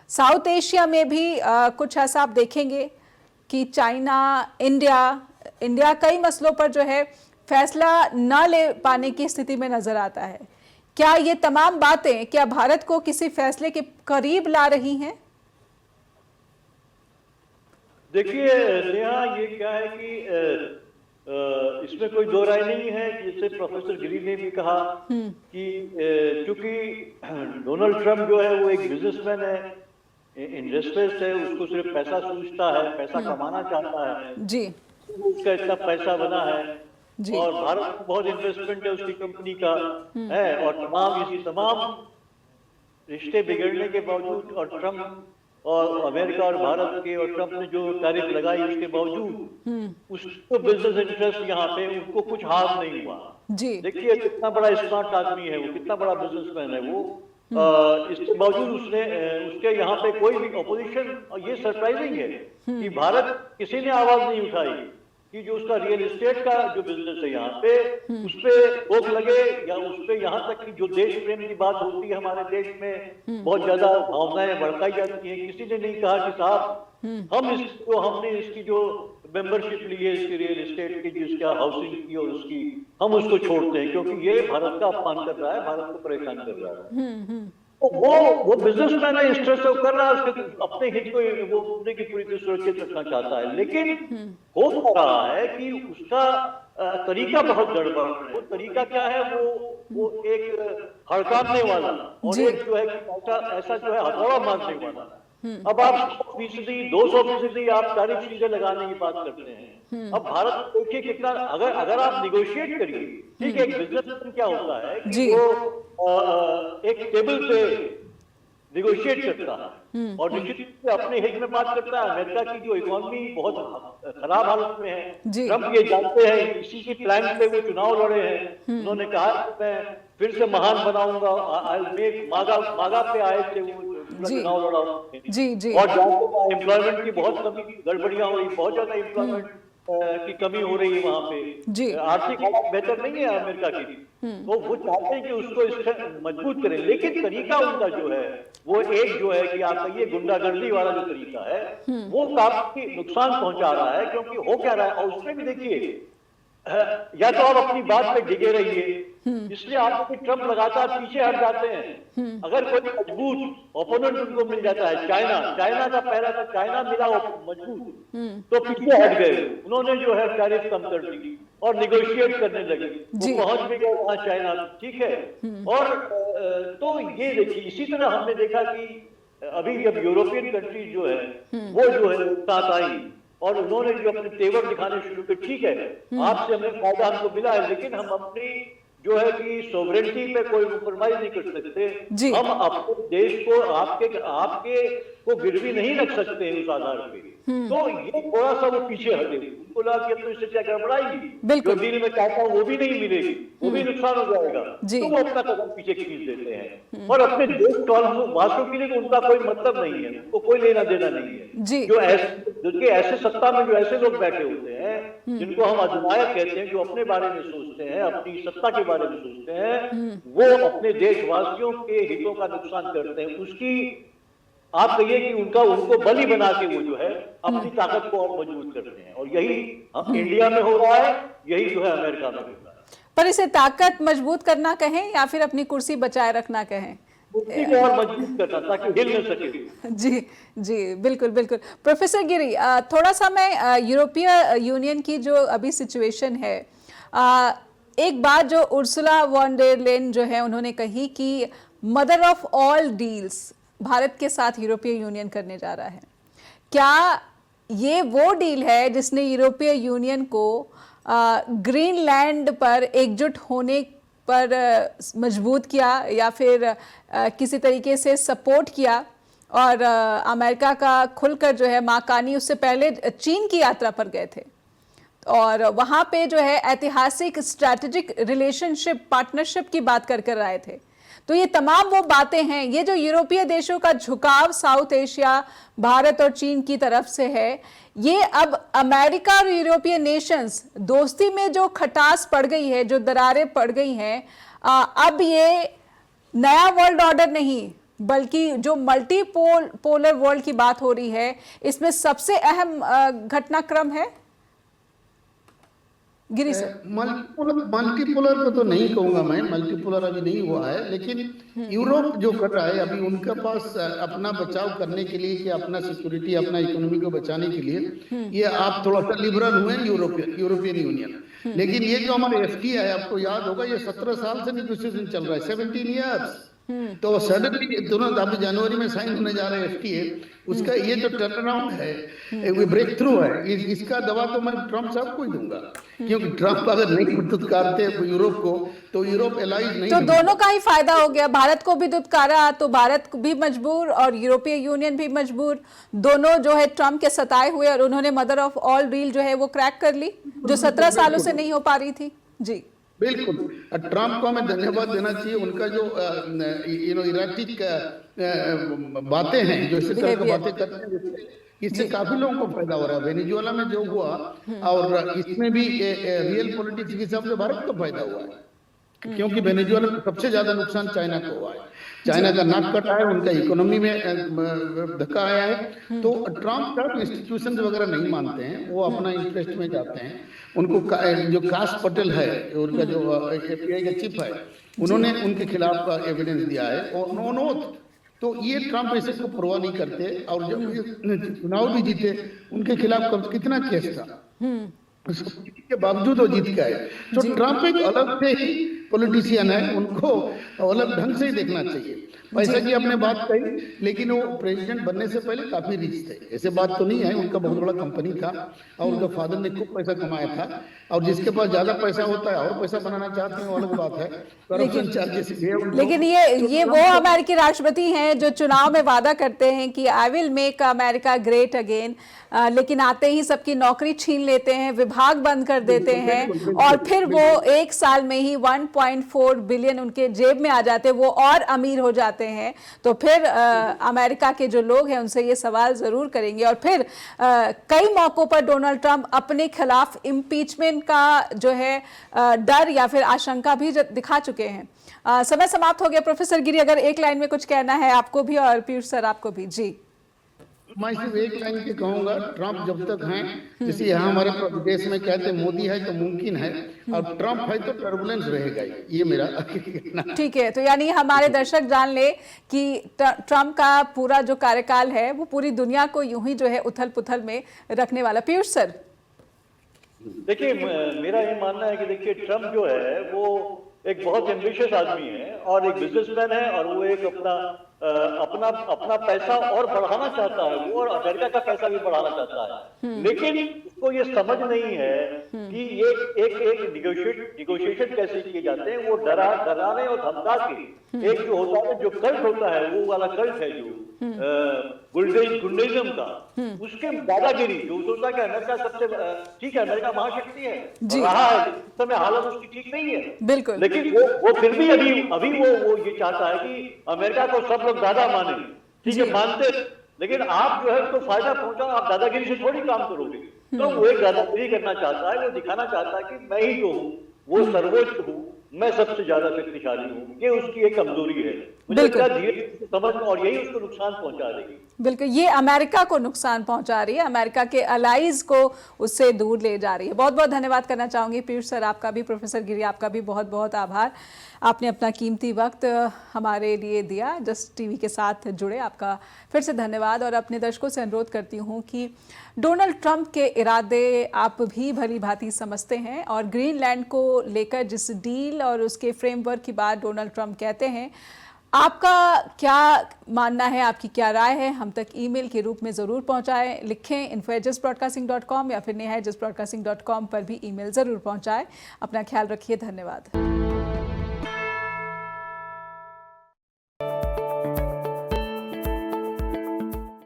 साउथ एशिया में भी कुछ ऐसा आप देखेंगे कि चाइना, इंडिया कई मसलों पर जो है फैसला न ले पाने की स्थिति में नजर आता है? क्या ये तमाम बातें क्या भारत को किसी फैसले के करीब ला रही हैं? देखिए नेहा, ये क्या है कि इसमें कोई दो राय नहीं है। जैसे प्रोफेसर गिरी ने भी कहा कि क्योंकि डोनाल्ड ट्रंप जो है वो एक बिजनेसमैन है, इंडस्ट्रियलिस्ट है, उसको सिर्फ पैसा सूझता है, पैसा कमाना चाहता है जी, उसका इतना पैसा बना है जी, और भारत में बहुत इन्वेस्टमेंट है उसकी कंपनी का है, और तमाम रिश्ते बिगड़ने के बावजूद और ट्रंप और अमेरिका और भारत के और ट्रंप ने जो टैरिफ लगाई उसके बावजूद उसको बिजनेस इंटरेस्ट यहाँ पे उनको कुछ हार्म नहीं हुआ। जी, देखिए कितना बड़ा स्मार्ट आदमी है वो, कितना बड़ा बिजनेसमैन है वो, इसके बावजूद उसके यहाँ पे कोई भी ऑपोजिशन, और ये सरप्राइजिंग है कि भारत किसी ने आवाज नहीं उठाई कि जो उसका रियल एस्टेट का जो बिजनेस है यहाँ पे उस पे रोक लगे, या उस पे यहाँ तक कि जो देश प्रेम की बात होती है हमारे देश में बहुत ज्यादा भावनाएं भड़काई जाती हैं, किसी ने नहीं कहा कि साहब हमने इसकी जो मेंबरशिप ली है इसकी रियल एस्टेट की, जिसका हाउसिंग की और उसकी, हम उसको छोड़ते हैं क्योंकि ये भारत का अपमान कर रहा है, भारत को परेशान कर रहा है। तो वो बिजनेसमैन है, स्ट्रेस कर रहा है, उसके अपने हित को वो अपने की पूरी तरह सुरक्षित रखना चाहता है, लेकिन हो क्या रहा है कि उसका तरीका बहुत गड़बड़ है। वो तरीका क्या है, वो एक हड़काने वाला और एक जो है ऐसा जो है हथौड़ा मारने वाला। अब आप 100%, 200% आप टैरिफ सीधे लगाने की बात करते हैं। अब भारत देखिए कितना, अगर आप निगोशिएट करिए, ठीक है, एक बिजनेसमैन क्या होता है कि वो एक टेबल पे निगोशिएट करता है और निश्चित रूप से अपने हित में बात करता है। अमेरिका की जो इकोनॉमी बहुत खराब हालत में है, ट्रंप ये जानते हैं, इसी की प्लान पे वो चुनाव लड़े हैं। उन्होंने कहा मैं फिर से महान बनाऊंगा, मागा पे आए थे वो चुनाव लड़ा और एम्प्लॉयमेंट की बहुत कमी, गड़बड़ियां हो रही, बहुत ज्यादा एम्प्लॉयमेंट की कमी हो रही है वहां पे, आर्थिक हालत बेहतर नहीं है अमेरिका की, तो वो चाहते हैं कि उसको मजबूत करें, लेकिन तरीका उनका जो है वो एक जो है कि आप कहिए गुंडागर्दी वाला जो तरीका है वो काफी नुकसान पहुंचा रहा है। क्योंकि हो क्या रहा है, और उसमें भी देखिए या तो आप अपनी बात पे डिगे रहिए, इसलिए आपको ट्रम्प लगातार पीछे हट जाते हैं। अगर कोई मजबूत ओपोनेंट उनको मिल जाता है, चाइना का पहला था, चाइना मिला मजबूत तो पीछे हट गए। उन्होंने जो है टैरिफ कम कर दी और निगोशिएट करने लगे, वो पहुंच भी गए वहां चाइना, ठीक है। और तो ये देखिए, इसी तरह हमने देखा कि अभी जब यूरोपियन कंट्रीज जो है वो जो है साथ आई और उन्होंने जो अपने तेवर दिखाने शुरू किए, ठीक है आपसे हमें फायदा हमको मिला है, लेकिन हम अपनी जो है कि सोवरेनिटी पे कोई कॉम्प्रोमाइज नहीं कर सकते। हम अपने देश को आपके को गिरवी नहीं रख सकते उस आधार पे। तो ये थोड़ा सा वो पीछे हटे, उनको लगा कि तो इससे क्या गड़बड़ाएगी, जो डील में चाहता हूँ वो भी नहीं मिलेगी, वो भी नुकसान हो जाएगा, तो वो अपना कदम पीछे खींच देते हैं। और अपने देश वासियों के लिए तो उनका कोई मतलब नहीं है, उनको कोई लेना देना नहीं है। जो ऐसे सत्ता में जो ऐसे लोग बैठे होते हैं जिनको हम अधिनायक कहते हैं, जो अपने बारे में सोचते हैं, अपनी सत्ता के बारे में सोचते हैं, वो अपने देशवासियों के हितों का नुकसान करते हैं। उसकी आप कहिए कि उनको बलि बना के वो जो है अपनी ताकत को और मजबूत करते हैं। और यही इंडिया में हो रहा है, यही जो है अमेरिका में हो रहा है। पर इसे ताकत मजबूत करना कहें या फिर अपनी कुर्सी बचाए रखना कहें, को और मजबूत करना ताकि हिल न सके। जी बिल्कुल बिल्कुल। प्रोफेसर गिरी, थोड़ा सा मैं यूरोपीय यूनियन की जो अभी सिचुएशन है, एक बात जो उर्सुला वॉन डेर लेyen जो है उन्होंने कही कि mother of all deals Bharat के साथ यूरोपीय यूनियन करने जा रहा है। क्या ये वो डील है जिसने यूरोपीय यूनियन को ग्रीनलैंड पर एकजुट होने पर मजबूत किया या फिर किसी तरीके से सपोर्ट किया? और अमेरिका का खुलकर जो है माकानी उससे पहले चीन की यात्रा पर गए थे और वहाँ पे जो है ऐतिहासिक स्ट्रैटेजिक रिलेशनशिप पार्टनरशिप की बात कर आए थे। तो ये तमाम वो बातें हैं, ये जो यूरोपीय देशों का झुकाव साउथ एशिया, भारत और चीन की तरफ से है, ये अब अमेरिका और यूरोपीय नेशंस दोस्ती में जो खटास पड़ गई है, जो दरारें पड़ गई हैं, अब ये नया वर्ल्ड ऑर्डर नहीं बल्कि जो पोलर वर्ल्ड की बात हो रही है, इसमें सबसे अहम घटनाक्रम है। गिरी सर, मल्टीपोलर को तो नहीं कहूंगा मैं, मल्टीपोलर अभी नहीं हुआ है, लेकिन यूरोप जो कर रहा है अभी उनके पास अपना बचाव करने के लिए, कि अपना सिक्योरिटी, अपना इकोनॉमी को बचाने के लिए ये आप थोड़ा सा लिबरल हुए यूरोपियन यूनियन। लेकिन ये जो हमारे FTA है, आपको याद होगा ये 17 साल से नेगोशिएशन चल रहा है, 17 ईयर्स। तो सडनली तुरंत अभी जनवरी में साइन होने जा रहे हैं FTA, उसका ये जो टर्न अराउंड है, ब्रेक थ्रू है, इसका दवा तो मैं ट्रम्प साहब को ही दूंगा, क्योंकि ट्रम्प अगर नहीं दुत्कारते यूरोप को तो यूरोप एलाइज नहीं, तो दोनों का ही फायदा हो गया। भारत को भी दुत्कारा तो भारत भी मजबूर और यूरोपीय यूनियन भी मजबूर, दोनों जो है ट्रम्प के सताए हुए, और उन्होंने मदर ऑफ ऑल डील जो है वो क्रैक कर ली, जो 17 सालों से नहीं हो पा रही थी। जी बिल्कुल, ट्रम्प को हमें धन्यवाद देना चाहिए। उनका जो इराटिक बातें हैं, जो इस तरह की बातें करते हैं, इससे काफी लोगों को फायदा हो रहा है। वेनेजुएला में जो हुआ और इसमें भी रियल पॉलिटिक्स के हिसाब से भारत को फायदा हुआ है, क्योंकि वेनेजुएला में सबसे ज्यादा नुकसान चाइना को हुआ है। चाइना का नाक कटा है, उनका इकोनॉमी में धक्का आया है। तो ट्रम्प का इंस्टीट्यूशन वगैरह नहीं मानते हैं, वो अपना इंटरेस्ट में जाते हैं। उनको जो काश पटेल है, उनका जो FBI का चीफ है, उन्होंने उनके खिलाफ एविडेंस दिया है और नो तो ये ट्रम्प ऐसे को परवाह नहीं करते। और जब चुनाव भी जीते, उनके खिलाफ कितना केस था, के बावजूद वो जीत गए। तो ट्रम्प एक अलग से ही पॉलिटिशियन है, उनको अलग ढंग से ही देखना चाहिए। पैसा की आपने बात कही, लेकिन वो प्रेसिडेंट बनने से पहले काफी रिच थे, ऐसे बात तो नहीं है। उनका बहुत बड़ा कंपनी था और उनका फादर ने खूब पैसा कमाया था, और जिसके पास ज्यादा पैसा होता है और पैसा बनाना चाहते हैं वो अलग बात है, करप्शन चार्जेस। लेकिन ये वो अमेरिकी राष्ट्रपति हैं जो चुनाव में वादा करते हैं कि I will make America great again, लेकिन आते ही सबकी नौकरी छीन लेते हैं, विभाग बंद कर देते हैं, और फिर वो एक साल में ही 1.4 बिलियन उनके जेब में आ जाते हैं, वो और अमीर हो जाते हैं। तो फिर अमेरिका के जो लोग हैं उनसे ये सवाल जरूर करेंगे। और फिर कई मौकों पर डोनाल्ड ट्रंप अपने खिलाफ इम्पीचमेंट का जो है डर या फिर आशंका भी दिखा चुके हैं। समय समाप्त हो गया। प्रोफेसर गिरी, अगर एक लाइन में कुछ कहना है आपको भी और पीयूष सर आपको भी। जी मैं सिर्फ एक लाइन पे कहूंगा, ट्रम्प जब तक हैं, जैसे यहाँ हमारे देश में कहते हैं मोदी है तो मुमकिन है, और ट्रम्प है तो टर्बुलेंस रहेगा ही। ये मेरा कहना। ठीक है, तो यानी हमारे दर्शक जान ले कि ट्रम्प का पूरा जो कार्यकाल है वो पूरी दुनिया को यूं ही जो है उथल पुथल में रखने वाला। पीयूष सर, देखिए मेरा ये मानना है कि देखिए ट्रम्प जो है वो एक बहुत एम्बिशियस आदमी है और एक बिजनेसमैन है, और वो एक अपना पैसा और बढ़ाना चाहता है वो, और अमेरिका का पैसा भी बढ़ाना चाहता है। लेकिन उसको ये समझ नहीं है कि ये एक निगोशिएशन कैसे किए जाते हैं। वो डराने और धमका के एक जो होता है, जो कल्ट होता है, वो वाला कल्ट है जो गुंडेइज्म का, उसके दादागिरी जो सोचता है कि अमेरिका सबसे ठीक है, अमेरिका महाशक्ति है, रहा है इस समय, हालत उसकी ठीक नहीं है बिल्कुल, लेकिन वो फिर भी अभी वो ये चाहता है कि अमेरिका को सब लोग दादा माने। ठीक है, मानते, लेकिन आप जो है उसको फायदा पहुंचाओ, आप दादागिरी से थोड़ी काम करोगे। तो वो एक दादागिरी करना चाहता है, वो दिखाना चाहता है कि मैं ही जो हूँ वो सर्वोच्च हूँ, मैं सबसे ज्यादा शक्तिशाली हूँ। ये उसकी एक कमजोरी है, मुझे लगता है धीरे समझ में, और यही उसको नुकसान पहुंचा देगी। बिल्कुल, ये अमेरिका को नुकसान पहुंचा रही है, अमेरिका के अलाइज को उससे दूर ले जा रही है। बहुत बहुत धन्यवाद करना चाहूंगी पीयूष सर आपका भी, प्रोफेसर गिरी आपका भी बहुत बहुत आभार। आपने अपना कीमती वक्त हमारे लिए दिया, जस्ट टीवी के साथ जुड़े, आपका फिर से धन्यवाद। और अपने दर्शकों से अनुरोध करती हूँ कि डोनाल्ड ट्रंप के इरादे आप भी भली भांति समझते हैं, और ग्रीनलैंड को लेकर जिस डील और उसके फ्रेमवर्क की बात डोनाल्ड ट्रंप कहते हैं, आपका क्या मानना है, आपकी क्या राय है, हम तक ईमेल के रूप में ज़रूर पहुंचाएं, लिखें info@justbroadcasting.com या फिर neha@justbroadcasting.com पर भी ईमेल ज़रूर पहुंचाएं। अपना ख्याल रखिए, धन्यवाद।